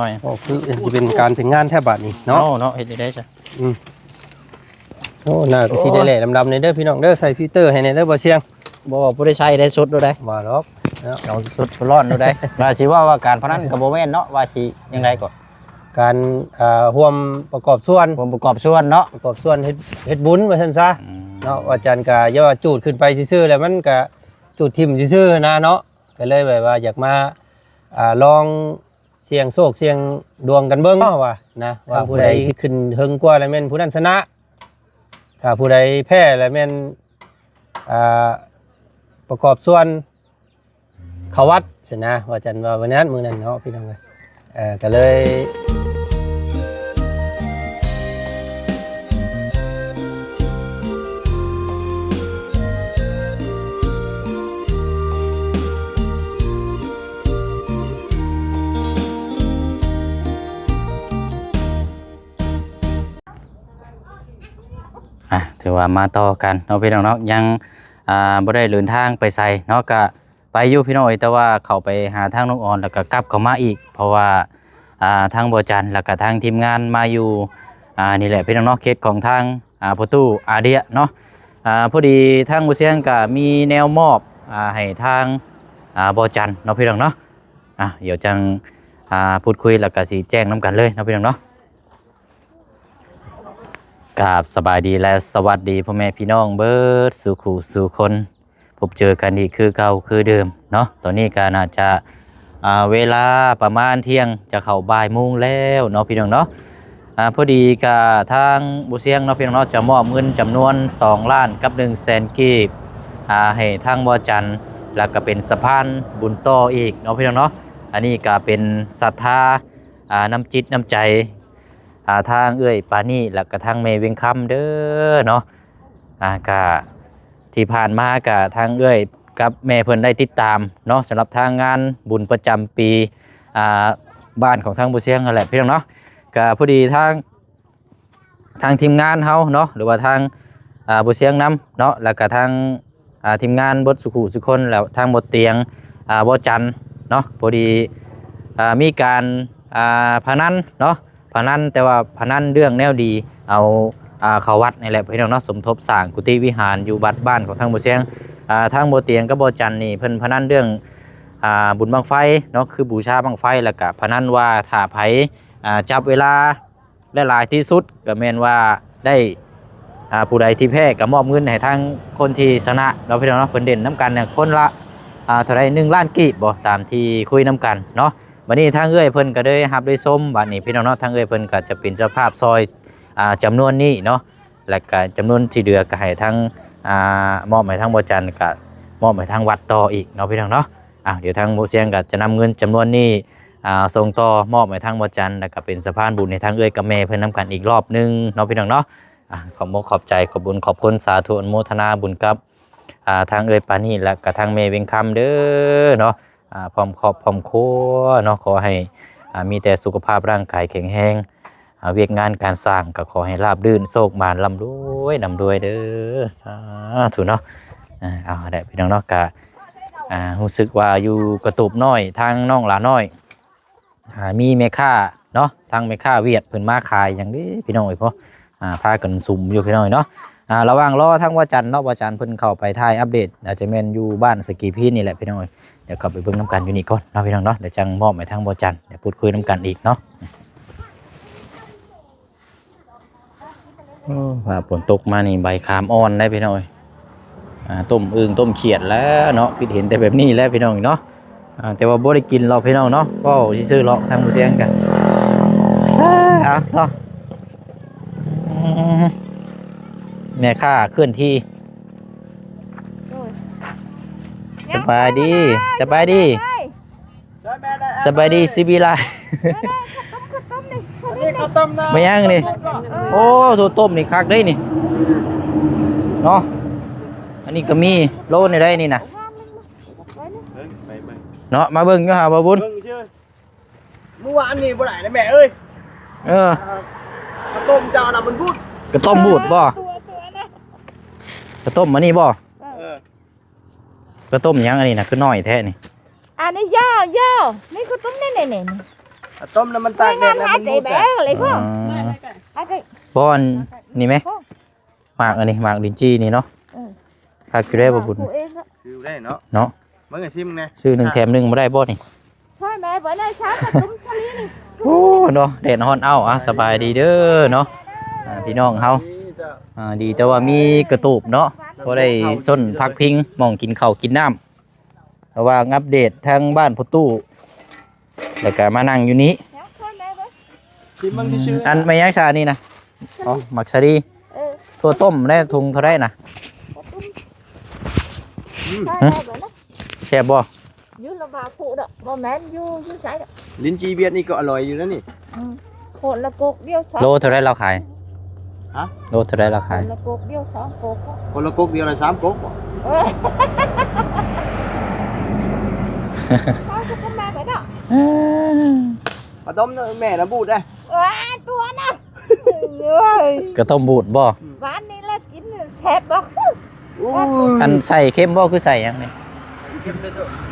หน่อย โอ้คือสิเป็นการเป็นงานแทบบัดนี้เนาะ เนาะเฮ็ดได้จ้ะ โอ้น่าก็สิได้แหล่ดำๆในเด้อพี่น้องเด้อใส่ฟิลเตอร์ให้ในเด้อบ่เชียง บ่ได้ใช้ได้สุดดูได้ ว่าดอกเนาะ เอาสุดร้อนดูได้ ว่าสิว่าการพนันก็บ่แม่นเนาะว่าสิยังไงก็ การร่วมประกอบส่วน ผมประกอบส่วนเนาะ ประกอบส่วนเฮ็ดบุญว่าซั่นซะเนาะอาจารย์ก็อย่าว่าจูดขึ้นไปซื่อๆแล้วมันก็จูดทิ่มซื่อๆนะเนาะก็เลยแบบว่าอยากมาลองเสี่ยงโชคเสี่ยงดวงกันเบิ่งเนาะว่านะว่าผู้ใดสิขึ้นเฮิงกว่าแล้วแม่นผู้นั้นชนะถ้าผู้ใดแพ้แล้วแม่นประกอบส่วนเขาวัดสินะว่าอาจารย์ว่าวันนั้นมื้อนั้นเนาะพี่น้องก็เลยถือว่ามาต่อกันเนาะพี่น้องเนาะยังบ่ได้เดินทางไปใส่เนาะก็ไปอยู่พี่น้องแต่ว่าเข้าไปหาทางน้องออนแล้วก็กลับเข้ามาอีกเพราะว่าทางบ่จันแล้วก็ทางทีมงานมาอยู่นี่แหละพี่น้องเนาะเคสของทางประตูอาเดียเนาะพอดีทางบ่เสียงก็มีแนวมอบให้ทางบ่จันเนาะพี่น้องเนาะเดี๋ยวจังพูดคุยแล้วก็สิแจ้งนํกันเลยเนาะพี่น้องเนาะกราบสบายดีและสวัสดีพ่อแม่พี่น้องเบิดสู่ขู่สู่คนพบเจอกันอีกคือเก่าคือเดิมเนาะตอนนี้ก็น่าจะเวลาประมาณเที่ยงจะเข้าบ่ายโมงแล้วเนาะพี่น้องเนาะพอดีกับทางบุเซียงเนาะพี่น้องเนาะจะมอบเงินจำนวน2 ล้านกับ100,000 กีบให้ทางบ่จันแล้วก็เป็นสะพานบุญต่ออีกเนาะพี่น้องเนาะอันนี้ก็เป็นศรัทธาน้ำจิตน้ำใจทางเอื้อยปานี่แล้วก็ทางเมเวงคำเด้อเนาะก็ที่ผ่านมากับทางเอื้อยกับแม่เพิ่นได้ติดตามเนาะสำหรับทางงานบุญประจำปีบ้านของทางบุเชียงนั่นแหละพี่น้องเนาะก็พอดีทางทีมงานเฮาเนาะหรือว่าทางบุเชียงนำเนาะแล้วก็ทางทีมงานบดสุขุสุคนแล้วทางบดเตียงบ่จันเนาะพอดีมีการพนันเนาะพนันแต่ว่าพนันเรื่องแนวดีเอาเขาวัดนี่แหละพี่น้องเนาะสมทบสร้างกุฏิวิหารอยู่บัดบ้านของทางบุเชียงทางโบเตียงกับโบจันนี่เพิ่นพนันเรื่องบุญบังไฟเนาะคือบูชาบังไฟแล้วก็พนันว่าถ้าไผจับเวลาได้หลายที่สุดก็แม่นว่าได้ผู้ใดที่แพ้ก็มอบเงินให้ทางคนที่ชนะเราพี่น้องเนาะเพิ่นเด่นน้ำกันเนี่ยคนละเท่าไร1 ล้านกีบบ่ตามที่คุยน้ำกันเนาะวันนี้ทางเอื้อยเพิ่นก็ได้รับได้ส้มบัดนี้พี่น้องเนาะทางเอื้อยเพิ่นก็จะเป็นเจ้าภาพซอยจำนวนนี้เนาะและก็จำนวนที่เหลือก็ให้ทางมอบให้ทางบ่จันก็มอบให้ทางวัดต่ออีกเนาะพี่น้องเนาะเดี๋ยวทางบ่เสียงก็จะนำเงินจำนวนนี้ส่งต่อมอบให้ทางบ่จันแล้วก็เป็นสะพานบุญในทางเอื้อยกับแม่เพิ่นนำกันอีกรอบนึงเนาะพี่น้องเนาะขอบใจขอบบุญขอบคุณสาธุอนุโมทนาบุญกับทางเอื้อยปานี่และก็ทางแม่เวียงคำเด้อเนาะพร้อมครอบพร้อมครัวเนาะขอให้มีแต่สุขภาพร่างกายแข็งแรงเวียกงานการสร้างก็ขอให้ราบรื่นโชคบานร่ำรวยนำรวยเด้อสาธุเนาะเอาได้พี่น้องเนาะกะรู้สึกว่าอยู่กระตูบน้อยทางน้องหลาน้อยมีแม่ค้าเนาะทางแม่ค้าเวียดเพิ่นมาขายอย่างนี้พี่น้องเพราะพากันสุ่มอยู่พี่น้องเนาะระหว่างรอทางว่าจันเนาะว่าจันเพิ่นเข้าไปถ่ายอัปเดตอาจจะแม่นอยู่บ้านสกีพีนี่แหละพี่น้องเดี๋ยวกลับไปเบิ่งน้ำกันอยู่นี่ก่อนเนาะพี่น้องเนาะเดี๋ยวจังมอบให้ทางบ่จันเดี๋ยวพูดคุยน้ำกันอีกเนาะว่าฝนตกมานี่ใบขามอ่อนได้พี่น้อยต้มอึ่งต้มเขียดแล้วเนาะคิดเห็นแต่แบบนี้แล้วพี่น้องเนาะแต่ว่าบ่ได้กินเราพี่น้องเนาะก็ซื้อเลาะทางผู้เสียงกันเนาะแม่ข้าเคลื่อนที่สบายดีสบายดีสบายดีซิบิลาไม่ย่างนี่โอ้ถั่วต้มนี่คักได้นี่เนาะอันนี้ก็มีโลในได้นี่นะเนาะมาเบิ่งก็หาบ่บุญเมื่อวานนี่บ่ได้นะแม่เอ้ยกระต้มเจ้าน่ะมันพูดกระต้มบูดบ่กระต้มมานี่บ่กระต้มยังอันนี้นะคือน้อยแท้นี่ อันนี้ย่อนี่กระต้มนี่ ต้มน้ำมันตากแดดแล้วมันบูด bé lấy không? Hai cây. บ่อนนี่ไหมหมากอันนี้หมากลินจี้นี่เนาะหากอยู่ได้บ่บุญ Phụ em đó. คือได้เนาะ เนาะ มึงไงซิมไง ซื้อ1แถม1บ่ได้บ่นี่ Thôi mẹ bữa nay sáng là đúng sao đi đi. โอ้เนาะแดดฮ้อนเอ้าสบายดีเด้อเนาะพี่น้องเฮาดีแต่ว่ามีกระตูบเนาะบ่ได้ส้นพักพิงหม่องกินข้าวกินน้ำเพราะว่าอัปเดตทางบ้านพ่อตู้แล้วก็มานั่งอยู่นี้ Thôi mẹ với. ชิมมึงที่ชื่อ อันไม่ยักษ์ชานี่นะอ๋อหมักชาดี Ừ. ถั่วต้มได้ทุงเท่าไรนะ Thôi mẹ bữa đó. แช่บบ่ Vô là vào phụ đó. Bò mẹ vô sải đó. ลิ้นจีเวียดนี่ก็อร่อยอยู่แล้วนี่ Ừ. Hột là cột điêu sáu. โลเท่าไรเราขาย ฮะ โลเท่าไรเราขาย Hột là cột điêu sáu cột đó. คนละก๊กเดียวละ3ก๊กบ่ Ừ. Sao cho con mẹ vậy đó? มาต้มแม่ละบูดได้ À, tua nè. Ơi. กระต้มบูดบ่ Ván này là kín xẹp bọc. อู้ อันใส่เค็มบ่คือใส่หยังนี่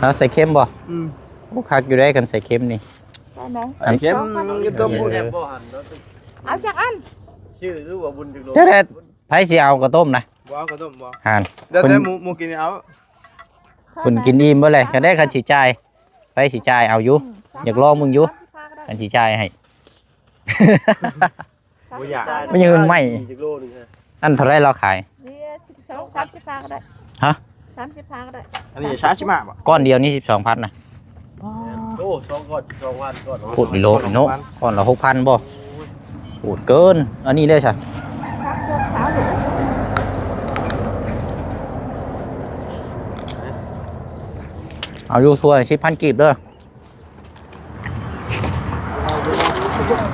เอาใส่เค็มบ่ อืม โอ้คักอยู่ได้กันใส่เค็มนี่ Đây này. ไอ้เข็มยังต้มบูด Áo chắc ăn. ชื่อหรือว่าบุญถึงโล จะได้ไผสิเอากระต้มนะ บ่เอาก็ต้มบ่ ห่าน เดี๋ยว คน แต่หมูกินเอา คุณกินอิ่มบ่เลยก็ได้คันสิจ่ายไปสิจ่ายเอาอยู่ อยากลองมึงอยู่ คันสิจ่ายให้ บ่อยาก มันยังไม่ จักโลนึงฮะ อันเท่าไรเราขาย Đi 16 30 phang ở đây. Hả? 30 phang ở đây. อันนี้ช้าชิมะบ่ ก้อนเดียวนี่12,000นะ โอ้2ก้อน2วันก่อน พูดอีโลอีโนก้อนละ6,000บ่พูดเกิน อันนี้ได้ใช่ Phang cho 6 rưỡi. เอาอยู่ทัวร์10,000กีบเด้อ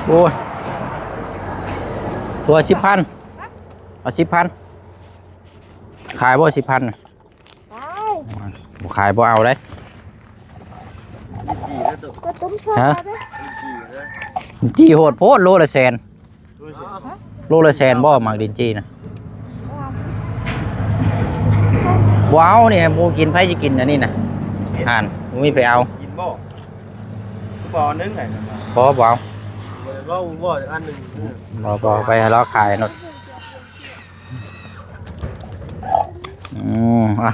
โอ้ยทัวร์10,000เอา10,000ขายบ่10,000น่ะ Đây. บ่ขายบ่เอาได้ Có túm sơ Hả? ra đấy. จีโหดโพดโลละแสนโลละแสนบ่หมักดินจีนะว้าวเนี่ยโมกินไผจะกินอันนี้นะอ่านบ่มีไปเอา กินบ่บ่อนึงไง บ่บ่เอา บ่อันนึง บ่ไปให้เราขายหนดอ่ะ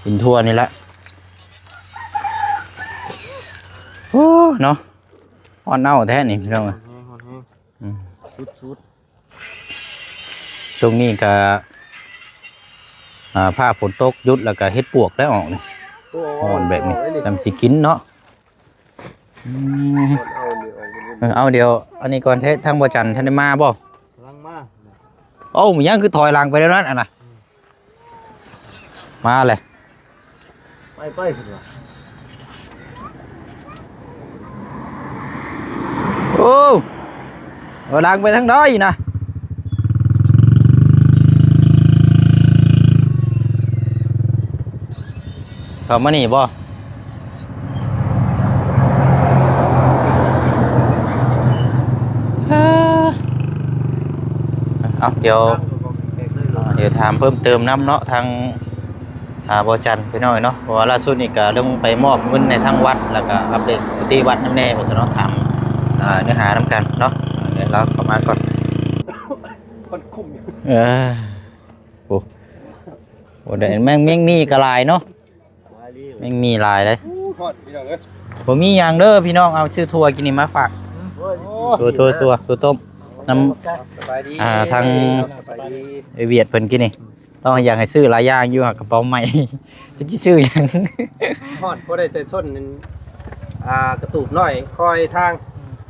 กินทั่วนี่แหละโอ้เนาะอ่อนเน่าแท้นี่พี่น้องอืม ชุด ช่วงนี้ก็ผ้าฝนตกหยุดแล้วก็เฮ็ดปวกได้ออกนี่อ่อนแบบนี้จำสิกินเนาะเอาเดี๋ยวอันนี้ก่อนเทศทางบ่จันทร์ท่านได้มาบ่ ลังมา โอ้มันยังคือถอยหลังไปแล้วนั่นอ่ะนะมาเลย ไปสิว่ะ โอ้ถอยหลังไปทางน้อยนะเข้ามานี่บ่เอาเดี๋ยวถามเพิ่มเติมน้ำเนาะทางบจันทร์ไปหน่อยเนาะเพราะว่าล่าสุดนี่ก็เรื่องไปมอบเงินในทางวัดแล้วก็อัปเดตปฏิวัติน้ำแน่บเนาะถามเนื้อหาน้ำกันเนาะเดี๋ยวเราเข้ามาก่อน คนคุมอยู่ โอ้เดี๋ยวแม่งมีกระลายเนาะแม่งมีลายเลย ทอดพี่น้องเอ้ย ผมมีอย่างเด้อพี่น้องเอาชื่อทัวร์กินนี่มาฝากตัวต้มน้ำ สบายดี ทาง สบายดี ไอเวียดเพิ่นกินนี่ต้องอยากให้ซื้อหลายอย่างอยู่กระเป๋าใหม่ จะกี่ซื้อหยัง ทอดบ่ได้แต่ส้นนึงกระตูบน้อยคอยทาง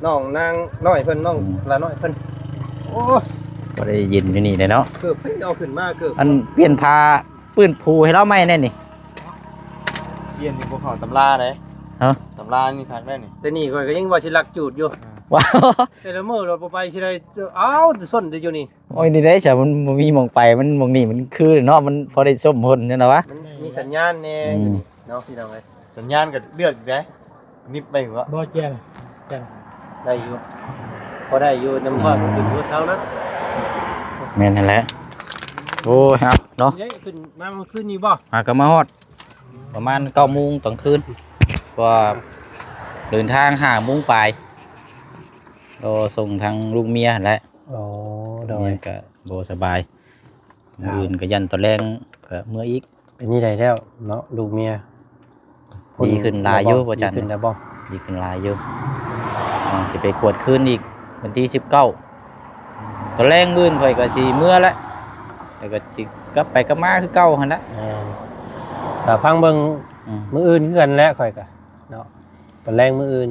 น้องนางน้อยเพิ่นน้องละน้อยเพิ่นโอ้ ก็ได้ยินอยู่นี่เลยเนาะ เกือบเพิ่นเอาขึ้นมาเกือบ อันเปลี่ยนพาปืนผูให้เราไหมแน่นี่ เย็นนี่พวกเขาตำราเลย ฮะ ตำรานี่คักได้นี่ แต่นี่ข่อยก็ยังว่าสิลักจูดอยู่ ว้าว แต่ละมื้อเราบ่ไปสิได้อ้าวส้นจะอยู่นี่ โอ้ยนี่ได้ใช่มันบ่มีหมองไปมันหมองนี่มันคือเนาะมันพอได้ส้มพลเนี่ยนะวะ มันมีสัญญาณแน่อยู่นี่เนาะพี่น้องเอ้ย สัญญาณก็เลือดอีกได้นิบไปหัว บ่แจ้ง ได้อยู่พอได้อยู่น้ำทอดมันขึ้นหัวเช้านะ แม่นนั่นแหละโอ้ยครับเนาะ เฮ้ยขึ้นมาเมื่อคืนนี้บ่ มาก็มาฮอดประมาณ9 โมงตอนคืนเพราะว่า เดินทาง5 โมงปลายรอส่งทางลูกเมียหั่นแหละ อ๋อโด เมี ย ยก็บ่สบายมื้ออื่นก็ยันตอนแรงก็เมื่ออีก เป็นนี่ได้แล้วเนาะลูกเมีย ดีขึ้นหลายอยู่บ่จัน ดีขึ้นแล้วบ่ ดีขึ้นหลายอยู่สิไปกวดคืนอีกวันที่19ตอนแรงมื้อข่อยก็สิเมื่อแล้วแล้วก็สิกลับไปกลับมาคือเก่าหั่นละ แต่พังเบิ่ง อืม มื้ออื่นคือกันแหล้วข่อยก็เนาะตอนแรงมื้ออื่น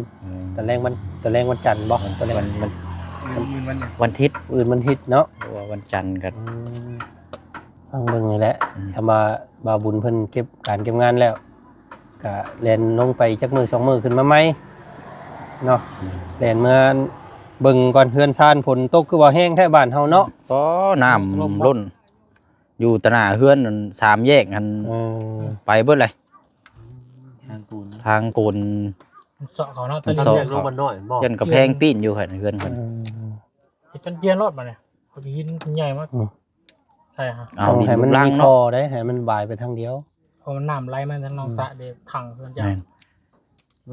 ตอนแรงวันจันทร์บ่ตอนแรง วันอาทิตย์ มื้ออื่นมันฮิตเนาะ เพราะว่าวันจันทร์ก็ ฟังเบิ่งนี่แหละ อืม ถ้ามาบาวบุญเพิ่นเก็บการเก็บงานแล้วก็แล่นลงไปจักมื้อ2 มื้อขึ้นมาใหม่เนาะแล่นเมื่อเบิ่งก่อนเฮือนซ่านฝนตกคือว่าแห้งแท้บ้านเฮาเนาะ ก็น้ำล้นอยู่ตะหน้าเฮือนนั่น3 แยกหัน เออ ไปเบิดเลย ทางกูน ทางโกน เสาะเขาเนาะต มั อน น นี้ เสาะ เรียน ลงมันน้อยบ่ ยันกระแพงปีนอยู่หั่นเฮือน เอ เพิ่น อ จนเกียนรอดมาเนี่ยเขาไปหินใหญ่มาก อืม ใช่ฮะ เอา ต้อง ดิน ให้มัน ลูกลัง มีคอ เนาะ ได้ให้มันบายไปทางเดียว เพราะมันน้ำไหลมาทางหนองสระเดี๋ยวถังเพื่อนจ้า แม่น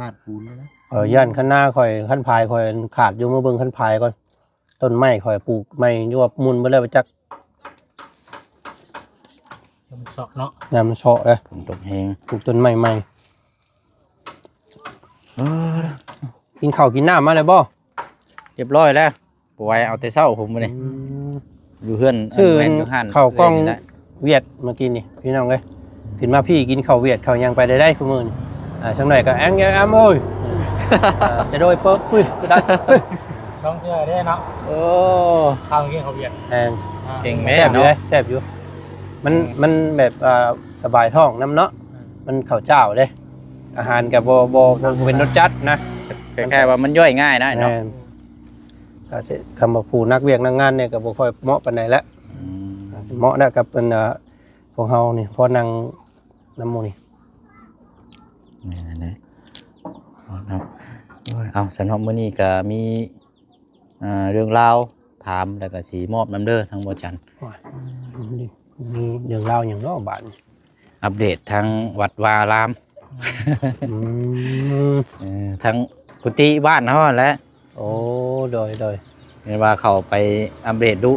ลาดปูนแล้วนะ ย่านข้างหน้าข่อยขั้นพายข่อยขาดอยู่มาเบิ่งขั้นพายก่อนต้นไม้ข่อยปลูกไม้อยู่ว่ามุนไปเลยไปจัก เดี๋ยวมันเสาะเนาะ น้ำมันเฉาะเลย ฝนตกแฮง ปลูกต้นไม้ใหม่ เออ กินข้าวกินน้ำมาเลยบ่ เรียบร้อยแล้วบ่ไหวเอาแต่เช้าผมมื้อนี้อยู่เฮือน ชื่อ แม่นอยู่หั่น ข้าวกล้อง นี่แหละ เวียดเมื่อกี้นี่พี่น้องเอ้ยขึ้นมาพี่กินข้าวเวียดข้าวยังไปได้คุมื้อนี่สักหน่อยก็แองแองอ้ำเอ้ยจะโดยเปิ๊บปุ้ยจะได้ ช่องเที่ยวได้เนาะ โอ้ ข้าวเมื่อกี้เขาเบียด แอง เก่งแม่ แซ่บอยู่ เนาะ เลยแซ่บอยู่มันแบบสบายท้องน้ำเนาะมันข้าวเจ้าเด้อาหารกับบ่เป็นรสจัดนะ คล้ายๆว่ามันย่อยง่ายนะเนาะ แม่นก็สิคำว่าผู้นักเวียกนักงานเนี่ยก็บ่ค่อยเหมาะปานใดแล้ว อืม สิเหมาะแล้วกับเป็นพวกเฮานี่พอนั่งน้ำหมูนี่ นี่นแหละเอาเนาะโอ้ยเอาสำหรับมื้อนี้ก็มีเรื่องราวถามแล้วก็สิมอบน้ำเด้อทางบ่จันทร์ มีเรื่องราวอย่างเนาะบาดนี่ อัปเดตทางวัดวาอาราม อืม ทางกุฏิบ้านเฮานั่นแหละ โอ้โดย เห็นว่าเข้าไปอัปเดตดู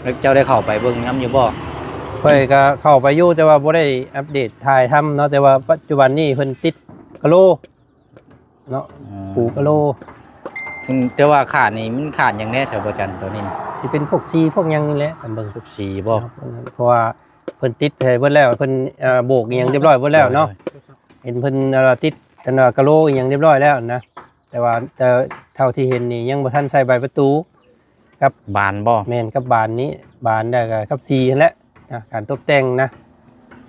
แล้วเจ้าได้เข้าไปเบิ่งน้ำอยู่บ่ ค่อยก็เข้าไปอยู่แต่ว่าบ่ได้อัปเดตถ่ายทำเนาะแต่ว่าปัจจุบันนี้เพิ่นติดกะโหลเนาะปูกะโหล ซึ่งแต่ว่าขาดนี่มันขาดอย่างแน่ชาวบ่จันทร์ตัวนี้นี่ สิเป็นพวกซีพวกหยังนี่แหละตามเบิ่ง ทุกสีบ่ เพราะว่าเพิ่นติดให้เบิดแล้วเพิ่นโบกอีหยังเรียบร้อยเบิดแล้วเนาะเห็นเพิ่นติดกันกะโหลอีหยังเรียบร้อยแล้วนะแต่ว่าเท่าที่เห็นนี่ยังบ่ทันใส่ใบประตู บานบ่ แม่นกับบานนี้บานได้กับซีนั่นแหละนะการตกแต่งนะ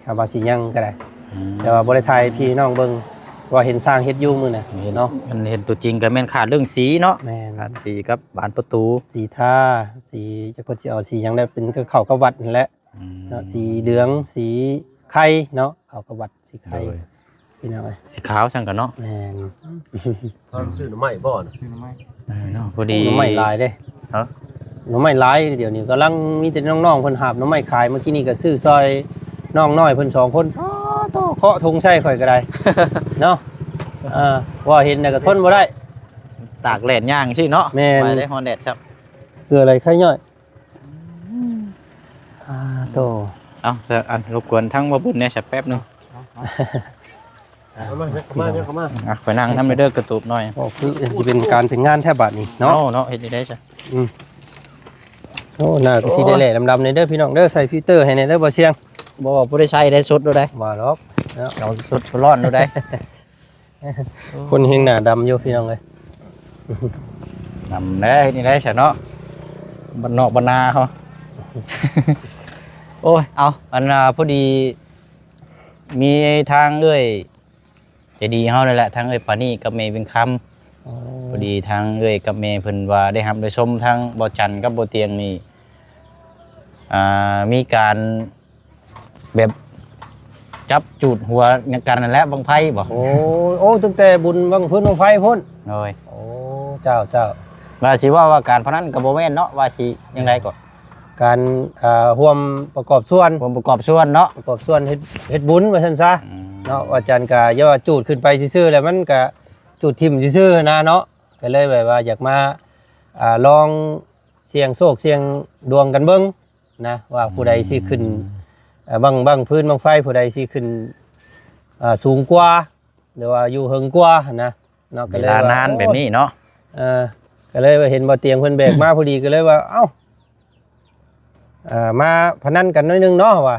ครับว่าสิยังก็ได้ แต่ว่าบ่ได้ถ่ายพี่น้องเบิ่งว่าเห็นสร้างเฮ็ดอยู่มื้อน่ะ เห็น เนาะ มันเห็นตัวจริงก็แม่นขาดเรื่องสีเนาะ แม่น ขาดสีกับบานประตู สีทาสีจักว่าสิเอาสีหยังได้เป็นก็เข้ากับวัดนั่นแหละเนาะสีเหลืองสีไข่เนาะเข้ากับวัดสีไข่ โดย พี่น้องเอ้ย สีขาวช่างกันเนาะ แม่น ตอนซื้อหน่อไม้บ่น่ะ ซื้อมาไหม เนาะพอดี หน่อไม้หลายเด้ ฮะ หน่อไม้หลายเดี๋ยวนี้กำลังมีแต่น้องๆเพิ่นหาบหน่อไม้ขายเมื่อกี้นี่ก็ซื้อซอยน้องน้อยเพิ่น2คนอ้อโตเคาะธงใส่ข่อยก็ได้ เนาะว่าเห็นน่ะก็ทนบ่ได้ ตากแดดย่างสิเนาะ แม่น ไปได้ฮอนแดดครับ คืออะไรไข่ย่อยโต เอาแต่อันรบกวนทั้งบ่บุญเนี่ยสักแป๊บหนึง เข้ามา อ่ะไปนั่งทำในเด้อกระตูบหน่อย ก็คือสิเป็นการเป็นงานแทบบัดนี้เนาะ เนาะเฮ็ดได้จ้ะ โอ้น่าก็สิได้แหล่ดำๆในเด้อพี่น้องเด้อใส่ฟิลเตอร์ให้ในเด้อบ่เชียง บ่บ่ได้ใช้ได้สุดดูได้ ว่าหรอกเนาะ เอาสุดร้อนดูได้ คนเฮงหน้าดำอยู่พี่น้องเอ้ย นำได้นี่ได้จ้ะเนาะบ้านนอกบ้านนาเฮา โอ้ยเอาอันพอดีมีทางเอ้ยจะดีเฮานั่นแหละทางเอ้ยปานี่กับเมย์เป็นคำ พอดีทางเอ้ยกับเมย์เพิ่นว่าได้รับได้ชมทางบ่จันทร์กับบ่เตียงนี่มีการแบบจับจูดหัวกันนั่นแหละบังไพ่บ่ โอ้ตั้งแต่บุญบังพื้นบังไฟพุ่น โอ้ย โอ้เจ้า ว่าสิว่าการพนันก็บ่แม่นเนาะว่าสิจังไดก็ การร่วมประกอบส่วน ผมประกอบส่วนเนาะ ประกอบส่วนเฮ็ดบุญว่าซั่นซะเนาะอาจารย์ก็อย่าว่าจูดขึ้นไปซื่อๆแล้วมันก็ จุดทิ่มซื่อๆนะเนาะก็เลยแบบว่าอยากมาลองเสี่ยงโชคเสี่ยงดวงกันเบิ่งนะว่าผู้ใดสิขึ้นบังพื้นบังไฟผู้ใดสิขึ้นสูงกว่าหรือว่าอยู่เฮิงกว่านะเนาะก็ เว เลย ลา ว่าน านแบบนี้เนาะ ก็เลยว่าเห็นบ่เตียงเพิ่นแบกมาพอดีก็เลยว่าเอ้ามาพนันกันหน่อยนึงเนาะว่า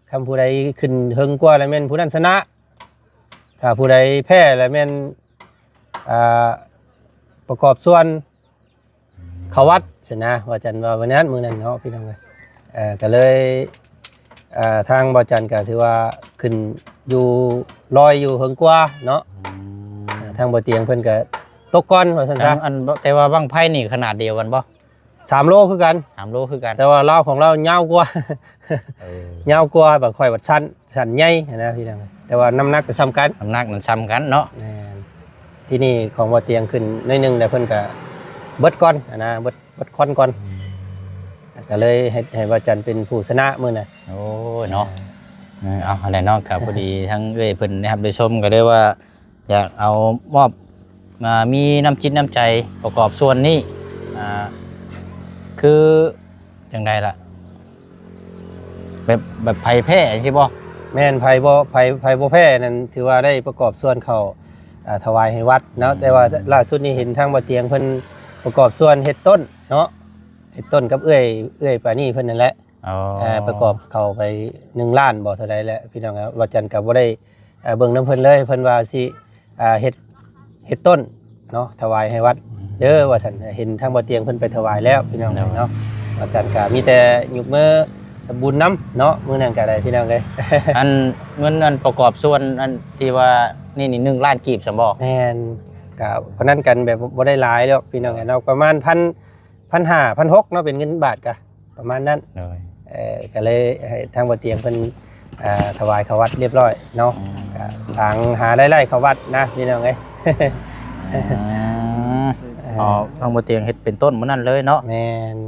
คำผู้ใดขึ้นเฮิงกว่าแล้วแม่นผู้นั้นชนะถ้าผู้ใดแพ้แล้วแม่นประกอบส่วนเขาวัดชนะว่าจันว่าวันนั้นมื้อนั้นเนาะพี่น้องเอ้ยก็เลยทางบ่จันก็ถือว่าขึ้นอยู่ลอยอยู่เฮิงกว่าเนาะทางบ่เตียงเพิ่นก็ตกก่อนว่าซั่นซะ อันแต่ว่าบังไพ่นี่ขนาดเดียวกันบ่ 3 โลคือกัน 3 โลคือกัน แต่ว่าเราของเรายาวกว่า ยาวกว่าบางค่อยบัดสั้นใหญ่นะพี่น้องแต่ว่าน้ำหนักก็ซ้ำกัน น้ำหนักมันซ้ำกันเนาะ ที่นี่ของบ่เตียงขึ้นหน่อยนึงแต่เพิ่นก็เบิดก่อนนะเบิดคอนก่อนก็เลยให้ว่าจันเป็นผู้ชนะมื้อน่ะ โอ้ยเนาะเอาอะไรเนาะครับพอดีทั้งเอ้ยเพิ่นนะครับได้ชมก็ได้ว่า อยากเอามอบมีน้ำจิตน้ำใจประกอบส่วนนี้คือจังไดล่ะแบบไผ่แพ้ใช่บ่ แม่นไผบ่แพ้นั่นถือว่าได้ประกอบส่วนเข้าถวายให้วัดเนาะแต่ว่าล่าสุดนี้เห็นทางบ่เตียงเพิ่นประกอบส่วนเฮ็ดต้นเนาะเฮ็ดต้นกับเอื้อยปานี่เพิ่นนั่นแหละประกอบเข้าไป1ล้านบ่เท่าใดแล้วพี่น้องครับว่าจันก็บ่ได้เบิ่งนำเพิ่นเลยเพิ่นว่าสิเฮ็ดต้นเนาะถวายให้วัดเด้อว่าซั่นเห็นทางบ่เตียงเพิ่นไปถวายแล้วพี่น้องเนาะว่าจันก็มีแต่ยกมือบุญน้ำเนาะมื้อนั้นก็ได้พี่น้องเอ้ย อันเงินอันประกอบส่วนอันที่ว่านี่1 ล้านกีบซั่นบ่ แม่นก็เพราะนั้นกันแบบบ่ได้หลายแล้วพี่น้องเนาะประมาณ1,500 1,600เนาะเป็นเงินบาทก็ประมาณนั้นก็เลยให้ทางบ่เตียงเพิ่นถวายเข้าวัดเรียบร้อยเนาะก็ทางหาได้ไล่เข้าวัดนะพี่น้องเอ้ย ทางบ่เตียงเฮ็ดเป็นต้นมื้อนั้นเลยเนาะ แม่น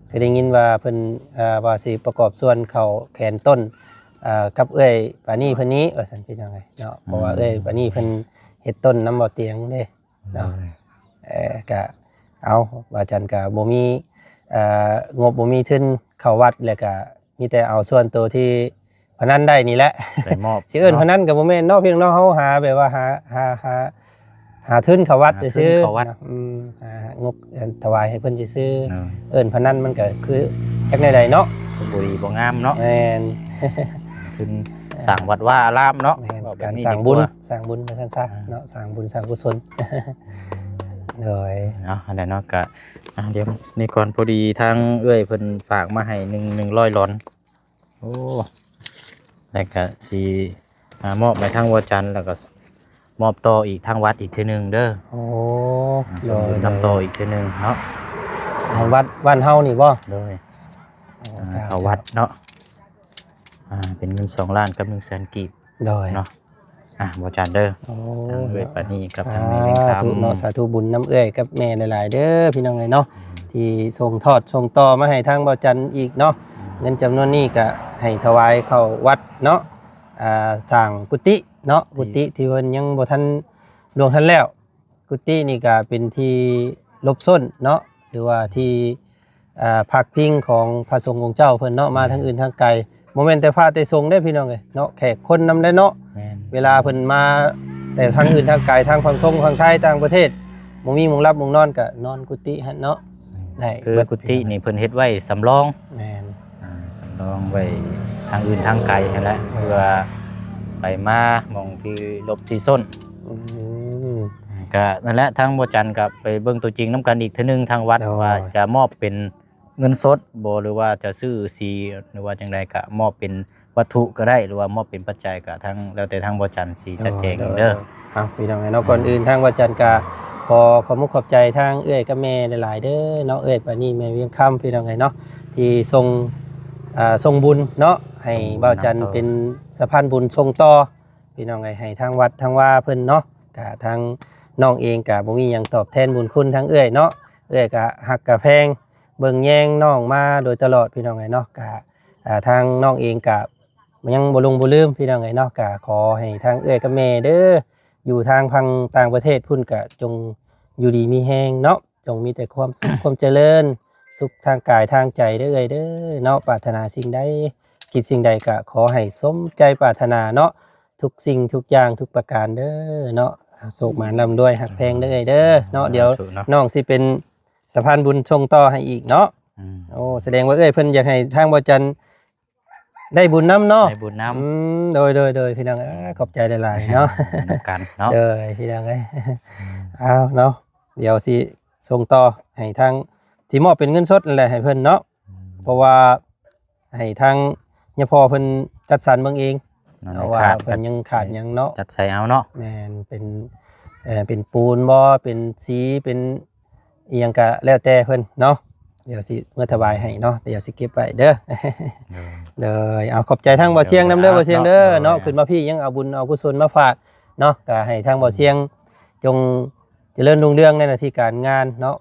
เคยได้ยินว่าเพิ่นว่าสิประกอบส่วนเข้าแขนต้นกับเอ้ยปานี่เพิ่นนี้ว่าซั่นพี่น้องเอ้ยเนาะเพราะว่าเอ้ยปานี่เพิ่นเฮ็ดต้นน้ำบ่เตียงเด้เนาะก็เอาว่าจันก็บ่มีงบบ่มีทุนเข้าวัดแล้วก็มีแต่เอาส่วนตัวที่พนันได้นี่แหละ ได้มอบ สิเอิ้นพนันก็บ่แม่นเนาะเพียงเนาะเฮาหาแบบว่าหาทุนเข้าวัดไปซื้องบถวายให้เพิ่นซื้อเอิ้นพนันมันก็คือจักได๋เนาะ บุรีบ่งามเนาะ แม่น ขึ้นสร้างวัดว่าอารามเนาะ การสร้างบุญว่าซั่นซะเนาะสร้างบุญสร้างกุศลโดย เนาะอันนั้นเนาะก็เดี๋ยวนี่ก่อนพอดีทางเอ้ยเพิ่นฝากมาให้100 หลอนโอ้แล้วก็สิมอบไปทางวัดจันทร์แล้วก็มอบต่ออีกทางวัดอีกทีนึงเด้อ โอ้ สมบูรณ์นำต่ออีกทีนึงเนาะ วัดบ้านเฮานี่บ่ โดยเข้าวัดเนาะเป็นเงิน2 ล้านกับ100,000 กีบ โดย เนาะวัดจันทร์เด้อ โอ้ ทางเอ้ยปานี่กับทางแม่เลี้ยงตาม เนาะสาธุบุญน้ำเอ้ยกับแม่หลายๆเด้อพี่น้องเอ้ยเนาะที่ส่งทอดส่งต่อมาให้ทางบ่จันอีกเนาะเงินจำนวนนี้ก็ให้ถวายเข้าวัดเนาะสร้างกุฏิเนาะกุฏิที่เพิ่นยังบ่ทันลงทันแล้วกุฏินี่ก็เป็นที่หลบซ่อนเนาะหรือว่าที่พักพิงของพระสงฆ์องค์เจ้าเพิ่นเนาะมาทางอื่นทางไกลบ่แม่นแต่พระแต่สงฆ์ได้พี่น้องเอ้ยเนาะแขกคนนำได้เนาะ แม่น เวลาเพิ่นมาแต่ทางอื่นทางไกลทางฝั่งทงฝั่งไทยต่างประเทศบ่มีมุงรับมุงนอนก็นอนกุฏิหั่นเนาะได้ คือกุฏินี่เพิ่นเฮ็ดไว้สำรอง แม่น สำรองไว้ทางอื่นทางไกลนั่นแหละเพื่อไปมามองที่หลบที่ส้น อืม ก็นั่นแหละทางบ่จันทร์ก็ไปเบิ่งตัวจริงนํกันอีกเทื่อนึงทางวัด อ๋อ ว่าจะมอบเป็นเงินสดบ่หรือว่าจะซื้อสีหรือว่าจังไดก็มอบเป็นวัตถุก็ได้หรือว่ามอบเป็นปัจจัยก็ทางแล้วแต่ทางบ่จันทร์สิจัดแจงเด้อ เอาพี่น้องเนาะก่อนอื่นทางวัดจันทร์ก็ขอขอบมุกขอบใจทางเอื้อยกับแม่หลายๆเด้อเนาะเอื้อยปานี่แม่เวียงค่ำพี่น้องเนาะที่ส่งบุญเนาะให้บ่าวจันทร์เป็นสะพานบุญส่งต่อพี่น้องให้ทางวัดทางว่าเพิ่นเนาะก็ทางน้องเองก็บ่มีหยังตอบแทนบุญคุณทางเอื้อยเนาะเอื้อยก็ฮักก็แพงเบิ่งแยงน้องมาโดยตลอดพี่น้องเนาะก็ทางน้องเองก็ยังบ่ลงบ่ลืมพี่น้องเนาะก็ขอให้ทางเอื้อยกับแม่เด้อ อยู่ทางพังต่างประเทศพุ่นก็จงอยู่ดีมีแฮงเนาะจงมีแต่ความสุข ความเจริญสุขทางกายทางใจเด้อเอ้ยเด้อเนาะปรารถนาสิ่งใดคิดสิ่งใดก็ขอให้สมใจปรารถนาเนาะทุกสิ่งทุกอย่างทุกประการเด้อเนาะโศกหมานร่ำรวยหักแพงเด้อเอ้ยเด้อเนาะเดี๋ยวน้องสิเป็นสะพานบุญส่งต่อให้อีกเนาะโอ้แสดงว่าเอ้ยเพิ่นอยากให้ทางบ่จันได้บุญน้ำเนาะได้บุญน้โดยพี่น้องขอบใจหลายๆเนาะ ำกันเนาะ พี่น้องเอ้ยเอาเนาะเดี๋ยวสิส่งต่อให้ทางสิมอบเป็นเงินสดนั่นแหละให้เพิ่นเนาะเพราะว่าให้ทางยะพ่อเพิ่นจัดสรรเบิ่งเองเพราะว่าเพิ่นยังขาดหยังเนาะ จัดใส่เอาเนาะ แม่นเป็นปูนบ่เป็นสีเป็นอีหยังก็แล้วแต่เพิ่นเนาะเดี๋ยวสิเมื่อถวายให้เนาะเดี๋ยวสิเก็บไว้เด้อ เลยเอาขอบใจทางบ่อเชียงน้ำเด้อบ่อเชียงเด้อเนาะขึ้นมาพี่ยังเอาบุญเอากุศลมาฝากเนาะก็ให้ทางบ่อเชียงจงเจริญรุ่งเรืองในหน้าที่การงานเนาะ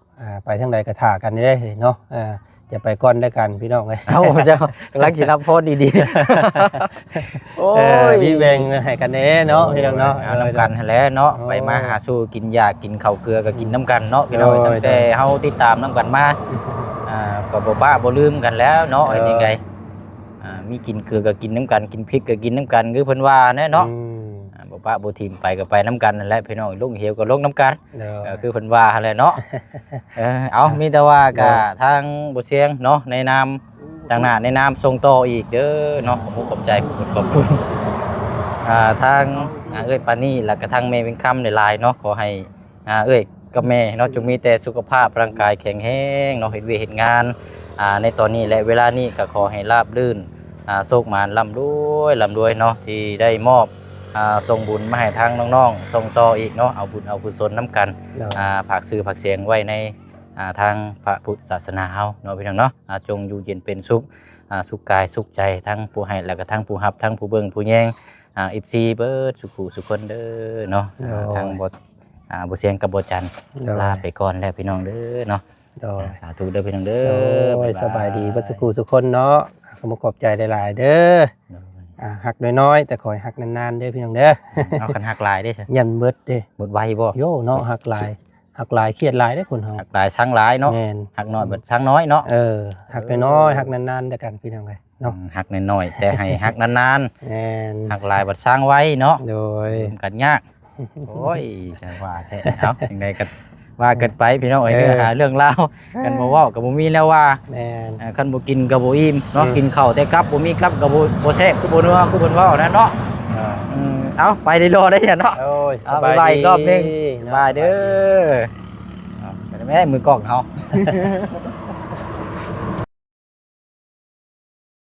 ไปทางใดก็ท่ากันได้เนาะจะไปก่อนได้กันพี่น้องเอ้ย เอ้าเจ้ากำลังสิรับพรดีๆโอ้ย มีแบ่งให้กันแน่เนาะพี่น้องเนาะ เอาน้ำกันให้แล้วเนาะไปมาหาสู่กินยากินข้าวเกลือก็กินน้ำกันเนาะพี่น้องตั้งแต่เฮาติดตามน้ำกันมาก็บ่บ้าบ่ลืมกันแล้วเนาะเฮ็ดจังไดมีกินเกลือก็กินน้ำกันกินพริกก็กินน้ำกันคือเพิ่นว่าแน่เนาะบ่บ้าบ่ทีมไปก็ไปน้ำกันนั่นแหละพี่น้องลงเหวก็ลงน้ำกันคือเพิ่นว่าหั่นแหละเนาะเอามีแต่ว่าก็ทางบ่เสียงเนาะในนามต่างหน้าในนามส่งต่ออีกเด้อเนาะขอบใจขอบคุณทางเอ้ยปานี่แล้วก็ทางแม่เป็นคำในลายเนาะขอให้เอ้ยกับแม่เนาะจงมีแต่สุขภาพร่างกายแข็งแรงเนาะเฮ็ดเวยกเฮ็ดงานในตอนนี้และเวลานี้ก็ขอให้ราบรื่นโชคหมานร่ำรวยเนาะที่ได้มอบส่งบุญมาให้ทางน้องๆส่งต่ออีกเนาะเอาบุญเอากุศลน้ำกันฝากซื้อฝากเสียงไว้ในทางพระพุทธศาสนาเฮาเนาะพี่น้องเนาะจงอยู่เย็นเป็นสุขสุขกายสุขใจทั้งผู้ให้และก็ทั้งผู้รับทั้งผู้เบิ่งผู้แยงFC เบิดสุขสุขคนเด้อเนาะทางบ่เสียงกับบ่จันลาไปก่อนแล้วพี่น้องเด้อเนาะสาธุเด้อพี่น้องเด้อสบายดีเบ่สุขสุขคนเนาะขอบใจหลายๆเด้อหักน้อยๆแต่ขอให้หักนานๆเด้อพี่น้องเด้อเอาคันหักหลายเด้อยันเบิดเด้หมดไวบ่โยเนาะหักหลายเครียดหลายเด้อคนเฮาหักหลายช้างหลายเนาะหักน้อยเบิดช้างน้อยเนาะหักน้อยๆหักนานๆเด้อกันพี่น้องเอ้ยเนาะหักน้อยๆแต่ให้หักนานๆแม่นหักหลายเบิดช้างไว้เนาะโดยกันยากโอ้ยจังว่าแท้เนาะจังได๋ก็ว่ากันไปพี่น้องเอ้ยเนื้อหาเรื่องราวกันบ่เว้าก็บ่มีแล้วว่าแม่นคันบ่กินก็บ่อิ่มเนาะกินข้าวแต่กลับบ่มีกลับก็บ่แซ่บคือบ่นัวคือเพิ่นเว้านั่นเนาะเอาไปได้รอได้จ้ะเนาะโอ้ยสบายดีอีกรอบนึงบายเด้อไปแม่มือกล้องเฮา